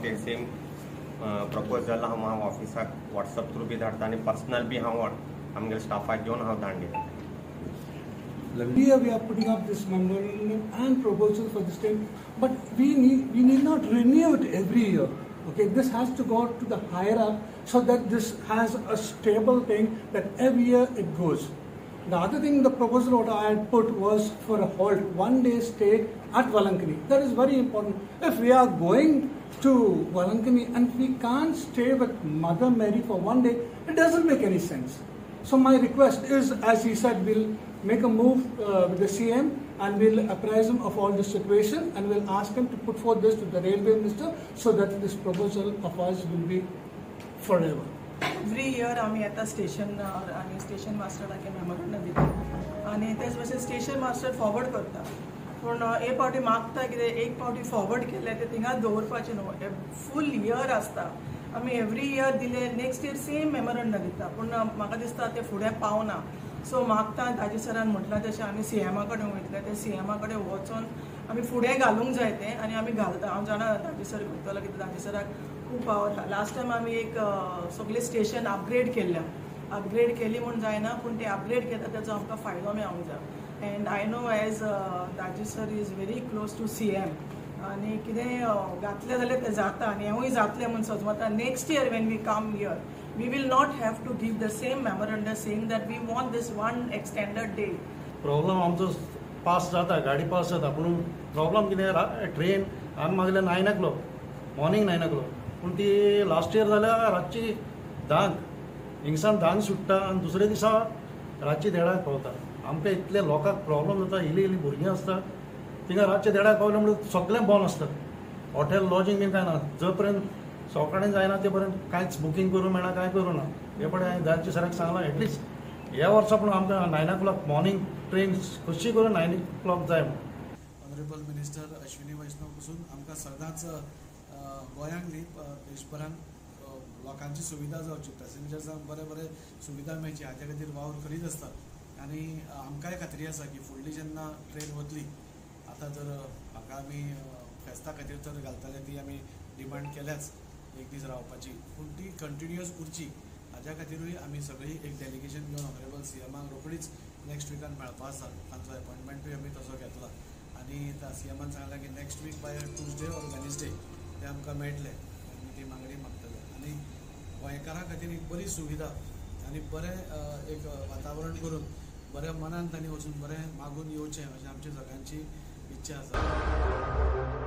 ते same proposal हांव ऑफिसाक WhatsApp through बी धाडटा आनी पर्सनल बी हांव आमगे स्टाफाक घेवन हांव धाडटा. Here we are putting up this memorandum and proposal for this thing, but we need not renew it every year. Okay, this has to go to the higher up so that this has a stable thing that every year it goes. The other thing, the proposal what I had put was for a halt, 1 day stay at Valankani. That is very important. If we are going to Valankani and we can't stay with Mother Mary for 1 day, it doesn't make any sense. So my request is, as he said, we'll make a move with the CM and we'll apprise him of all the situation and we'll ask him to put forth this to the railway minister so that this proposal of ours will be forever. Every year आमी येता स्टेशनार आनी station मास्टराक memorandum दिता आनी तेच भशेन station master forward करता. पूण एक फावटी मागता कितें एक फावटी फॉरवर्ड केलें तें थिंगाच दवरपाचें न्हू. फूल इयर आसता. आमी एवरी इयर दिले नेक्स्ट इयर सेम मेमोरंडम दिता पूण म्हाका दिसता तें फुडें पावना. सो मागता दाजी सरान म्हटलां तशें आमी सीएमा कडेन वयतले. ते सीएमा कडेन वचून आमी फुडें घालूंक जाय तें आनी आमी घालता. हांव जाणा दाजी सर करतलो कितें दाजी सराक खूब आवडटा. लास्ट टायम आमी एक सगळे स्टेशन अपग्रेड केल्ल्या. अपग्रेड केली म्हूण जायना पूण ते अपग्रेड केला तेजो आमकां फायदो मेळोंक जाय. And I know as Daji sir is very close to CM आनी कितें घातलें जाल्यार तें जाता आनी हेंवूय जातलें म्हूण सजमता. Next year when we come here we will not have to give the same memorandum saying that we want this one extended day. Problem आमचो पास जाता, गाडी पास जाता पूण प्रॉब्लम कितें ट्रेन हांगा मागल्या 9 o'clock मॉर्निंग 9 o'clock पूण ती लास्ट इयर जाल्यार रातची 10 हिंगसान 10 सुट्टा आनी दुसरे दिसा रातची 1:30 पावता. आमकां इतले लोकांक प्रॉब्लम जाता. इल्ली भुरगीं आसता थिंगा रातचे 1:30 पावले म्हणून सगळें बंद आसता. हॉटेल लॉजींग बीन कांय ना. जो पर्यंत सकाळीं जायना ते पर्यंत कांयच बुकींग करूं मेळना कांय करूं ना. हे पडे हांवें दाजी सराक सांगलां एटलिस्ट ह्या वर्सा पूण आमकां 9 o'clock मॉर्निंग ट्रेन कशी करून 9 o'clock जाय म्हणून. ऑनरेबल मिनिस्टर अश्विनी वैष्णव पासून आमकां सदांच गोंयांक न्ही देशभरान लोकांची सुविधा जावची, पॅसेंजर्सांक बरे सुविधा मेळची हाचे खातीर वावर करीत आसता. आनी आमकांय खात्री आसा की फुडली जेन्ना ट्रेन वतली आतां जर म्हाका आमी फेस्ता खातीर तर घालतले ती आमी डिमांड केल्याच एक दीस रावपाची पूण ती कंटिन्युअस उरची हाज्या खातीरूय आमी सगळी एक डेलिगेशन घेवन ऑनरेबल सीएमाक रोखडीच नेक्स्ट वीकान मेळपा आसा. तांचो अपॉयंटमेंटूय आमी तसो घेतला आनी सीएमान सांगलां की next week by Tuesday or Wednesday ते आमकां मेळटले आमी ती मागणी मागतले. आनी गोंयकारां खातीर एक बरी सुविधा आनी बरें एक वातावरण करून बऱ्या मनान तांणी वचून बरें मागून येवचें अशें आमची सगळ्यांची इच्छा आसा.